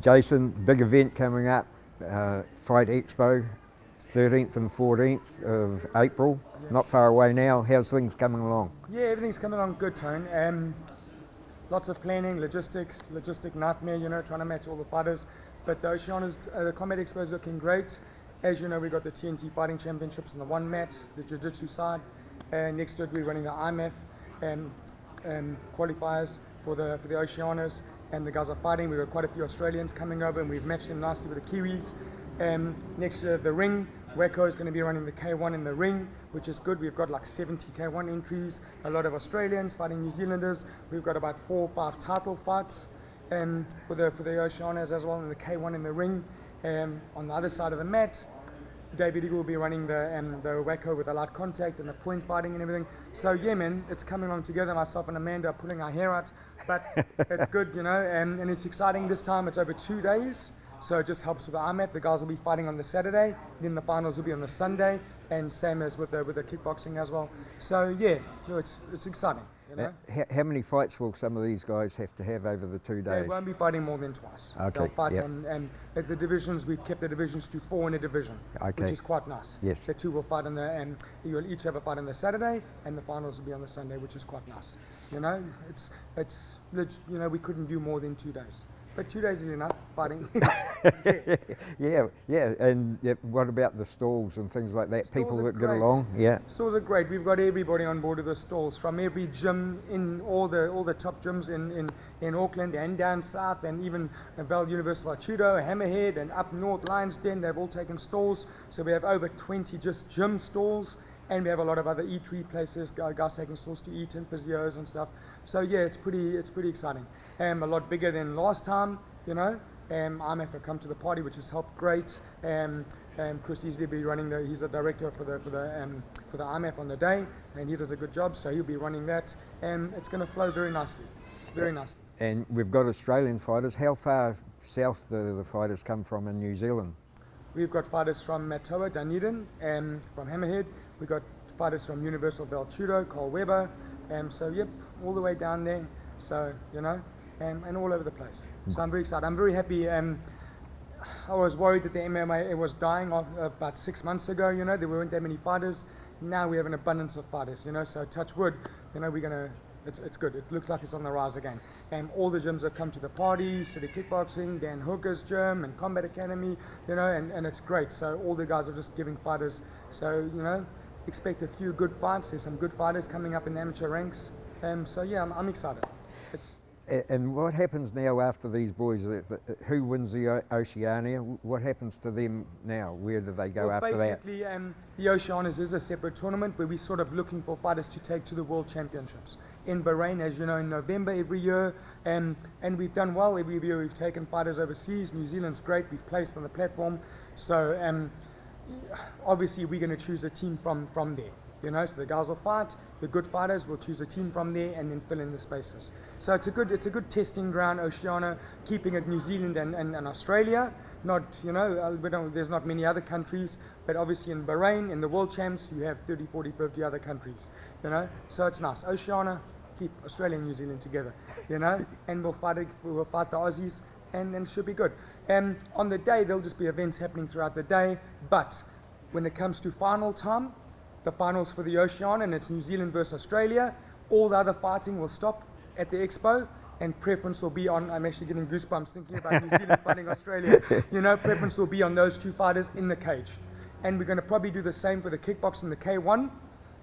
Jason, big event coming up, Fight Expo, 13th and 14th of April, not far away now. How's things coming along? Yeah, everything's coming along good, Tone. Lots of planning, logistic nightmare, trying to match all the fighters. But the Oceania's, the Combat Expo is looking great. As you know, we got the TNT Fighting Championships on the one mat, the Jiu-Jitsu side. Next to it, we're running the IMF qualifiers for the Oceanias, and the guys are fighting. We've got quite a few Australians coming over, and we've matched them nicely with the Kiwis. Next to the ring, Wacko is going to be running the K1 in the ring, which is good. We've got like 70 K1 entries, a lot of Australians fighting New Zealanders. We've got about 4 or 5 title fights for the Oceanias as well, and the K1 in the ring. On the other side of the mat, David Eagle will be running the Wacko with a light contact and the point fighting and everything. So yeah, man, it's coming along together. Myself and Amanda are pulling our hair out, but it's good, and it's exciting. This time it's over 2 days, so it just helps with the IMAP. The guys will be fighting on the Saturday, then the finals will be on the Sunday, and same as with the kickboxing as well. So yeah, it's exciting. How many fights will some of these guys have to have over the 2 days? They won't be fighting more than twice. Okay, they'll fight at the divisions. We've kept the divisions to 4 in a division, which is quite nice. Yes. The 2 will fight on the, you will each have a fight on the Saturday, and the finals will be on the Sunday, which is quite nice. It's we couldn't do more than 2 days. But 2 days is enough fighting. yeah. And what about the stalls and things like that? Stalls People that great. get along? Yeah. Stalls are great. We've got everybody on board of the stalls, from every gym in all the top gyms in Auckland and down south, and even Val Universal Judo, Hammerhead, and up north Lions Den. They've all taken stalls. So we have over 20 just gym stalls. And we have a lot of other eatery places, guys taking stalls to eat, and physios and stuff. So yeah, it's pretty exciting. A lot bigger than last time, IMF have come to the party, which has helped great. Chris Easley will be running he's a director for the IMF on the day, and he does a good job, so he'll be running that. It's going to flow very nicely, very nicely. And we've got Australian fighters. How far south do the fighters come from in New Zealand? We've got fighters from Matoa, Dunedin, from Hammerhead. We've got fighters from Universal Val Judo, Cole Webber. So yep, all the way down there. So, and all over the place. So I'm very excited. I'm very happy. I was worried that the MMA was dying off about 6 months ago. There weren't that many fighters. Now we have an abundance of fighters. So touch wood. We're gonna. It's good. It looks like it's on the rise again. All the gyms have come to the party. City Kickboxing, Dan Hooker's gym, and Combat Academy. And it's great. So all the guys are just giving fighters. So expect a few good fights. There's some good fighters coming up in the amateur ranks. So yeah, I'm excited. And what happens now after these boys? Who wins the Oceania? What happens to them now? Where do they go after that? Basically, the Oceanias is a separate tournament where we're sort of looking for fighters to take to the World Championships in Bahrain, as you know, in November every year. And we've done well every year. We've taken fighters overseas. New Zealand's great. We've placed on the platform. So obviously, we're going to choose a team from there. So the guys will fight. The good fighters will choose a team from there and then fill in the spaces. So it's a good testing ground, Oceania, keeping it New Zealand and Australia. Not there's not many other countries, but obviously in Bahrain, in the World Champs, you have 30, 40, 50 other countries. So it's nice. Oceania, keep Australia and New Zealand together. And we'll fight the Aussies, and it should be good. On the day, there'll just be events happening throughout the day. But when it comes to final time, the finals for the Oceania, and it's New Zealand versus Australia, all the other fighting will stop at the Expo, and preference will be on, I'm actually getting goosebumps thinking about New Zealand fighting Australia, preference will be on those 2 fighters in the cage. And we're going to probably do the same for the kickboxing, the K1.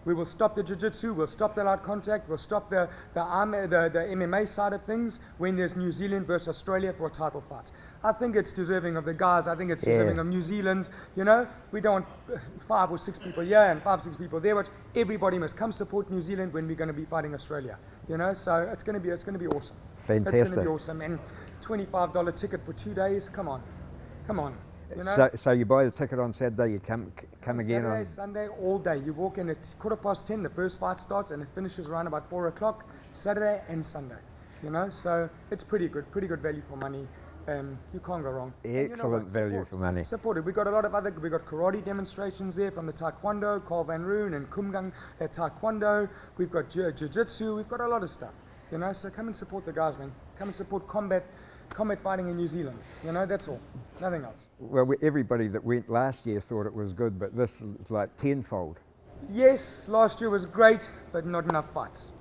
We will stop the jiu-jitsu, we'll stop the light contact, we'll stop the MMA side of things when there's New Zealand versus Australia for a title fight. I think it's deserving of the guys. I think it's deserving of New Zealand. We don't want 5 or 6 people here and 5 or 6 people there, but everybody must come support New Zealand when we're going to be fighting Australia. So it's going to be awesome. Fantastic. It's going to be awesome. And $25 ticket for 2 days. Come on. So you buy the ticket on Saturday, you come again Saturday, on Sunday, all day. You walk in at 10:15. The first fight starts and it finishes around about 4 o'clock. Saturday and Sunday. So it's pretty good value for money. You can't go wrong. Excellent value for money. Supported. We've got a lot of we got karate demonstrations there from the Taekwondo, Carl Van Roon and Kumgang at Taekwondo. We've got Jiu-Jitsu. We've got a lot of stuff. So come and support the guys, man. Come and support combat combat fighting in New Zealand. You know, that's all. Nothing else. Well, everybody that went last year thought it was good, but this is like tenfold. Yes, last year was great, but not enough fights.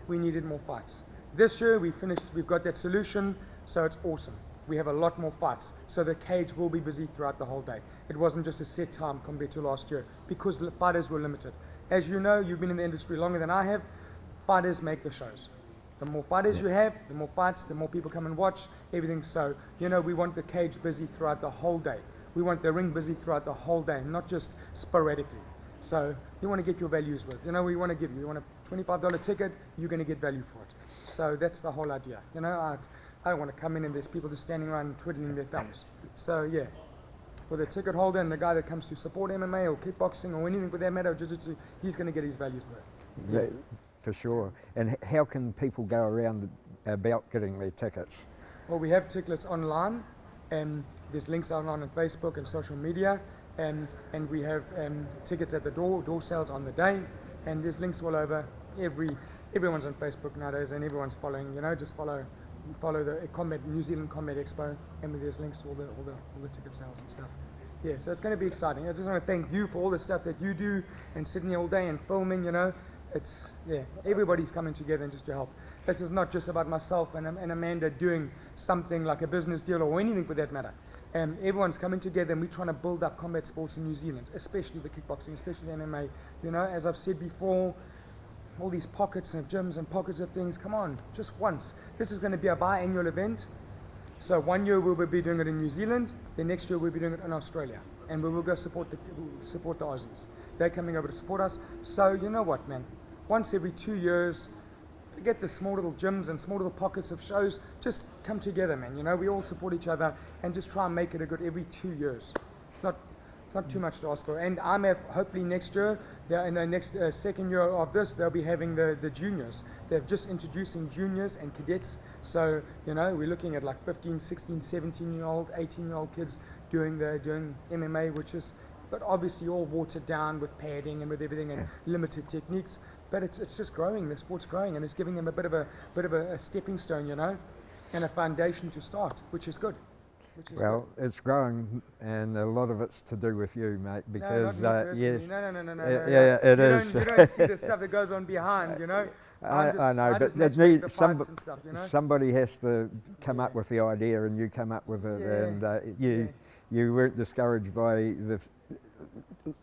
We needed more fights. This year we've got that solution, so it's awesome. We have a lot more fights, so the cage will be busy throughout the whole day. It wasn't just a set time compared to last year because the fighters were limited. As you know, you've been in the industry longer than I have, fighters make the shows. The more fighters you have, the more fights, the more people come and watch, everything. So, you know, we want the cage busy throughout the whole day. We want the ring busy throughout the whole day, not just sporadically. So you want to get your values with. You know, we want to give you. You want a $25 ticket, you're going to get value for it. So that's the whole idea. You know, I don't want to come in and there's people just standing around twiddling their thumbs. So yeah, for the ticket holder and the guy that comes to support MMA or kickboxing or anything for that matter, jiu-jitsu, he's going to get his values worth. Yeah, for sure. And how can people go around about getting their tickets? Well, we have tickets online, and there's links online on Facebook and social media, and we have tickets at the door sales on the day, and there's links all over. Everyone's on Facebook nowadays, and everyone's following. You know, just follow the New Zealand Combat Expo, and there's links to all the ticket sales and stuff. Yeah, so it's going to be exciting. I just want to thank you for all the stuff that you do and sitting here all day and filming. You know, it's everybody's coming together and just to help. This is not just about myself and Amanda doing something like a business deal or anything for that matter. Everyone's coming together and we're trying to build up combat sports in New Zealand, especially the kickboxing, especially the MMA. You know, as I've said before, all these pockets of gyms and pockets of things, come on, just once. This is going to be a biannual event. So 1 year we'll be doing it in New Zealand, the next year we'll be doing it in Australia. And we will go support the Aussies. They're coming over to support us. So you know what, man, once every 2 years, forget the small little gyms and small little pockets of shows, just come together, man. You know, we all support each other and just try and make it a good every 2 years. It's not too much to ask for. And hopefully next year, in the next second year of this, they'll be having the juniors. They're just introducing juniors and cadets. So, you know, we're looking at like 15, 16, 17-year-old, 18-year-old kids doing MMA, which is, but obviously all watered down with padding and with everything and limited techniques. But it's just growing. The sport's growing, and it's giving them a bit of a stepping stone, you know, and a foundation to start, which is good. Well, it's growing, and a lot of it's to do with you, mate. Because yes, no. it is. You don't see the stuff that goes on behiund, you know. I know, but somebody has to come up with the idea, and you come up with it, and you weren't discouraged by the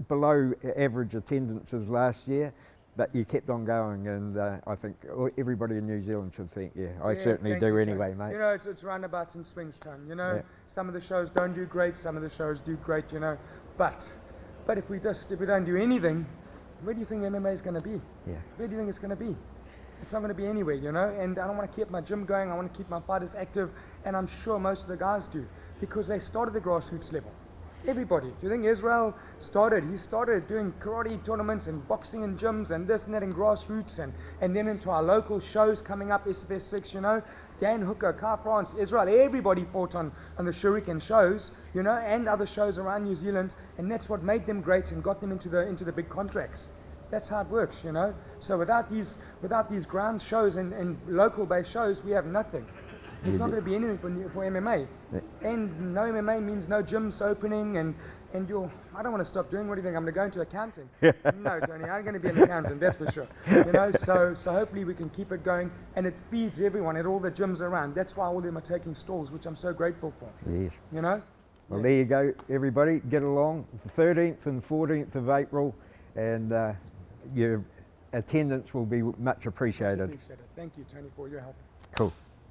below average attendances last year. But you kept on going, and I think everybody in New Zealand should think, I certainly do anyway, mate. You know, it's roundabouts and swings time, you know. Some of the shows don't do great, some of the shows do great, you know. But if we don't do anything, where do you think MMA is going to be? Yeah. Where do you think it's going to be? It's not going to be anywhere, you know. And I don't want to keep my gym going, I want to keep my fighters active, and I'm sure most of the guys do, because they started at the grassroots level. Everybody. Do you think Israel started? He started doing karate tournaments and boxing in gyms and this and that in grassroots and then into our local shows coming up, SFS 6, you know. Dan Hooker, Car France, Israel, everybody fought on the Shuriken shows, you know, and other shows around New Zealand, and that's what made them great and got them into the big contracts. That's how it works, you know. So without these ground shows and local based shows, we have nothing. It's not going to be anything for MMA. And no MMA means no gyms opening and I don't want to stop doing. What do you think? I'm going to go into accounting? No, Tony, I'm going to be an accountant, that's for sure. You know, so hopefully we can keep it going, and it feeds everyone at all the gyms around. That's why all of them are taking stalls, which I'm so grateful for. Yes. You know? Well, there you go, everybody. Get along. The 13th and 14th of April, and your attendance will be much appreciated. Thank you, Tony, for your help. Cool.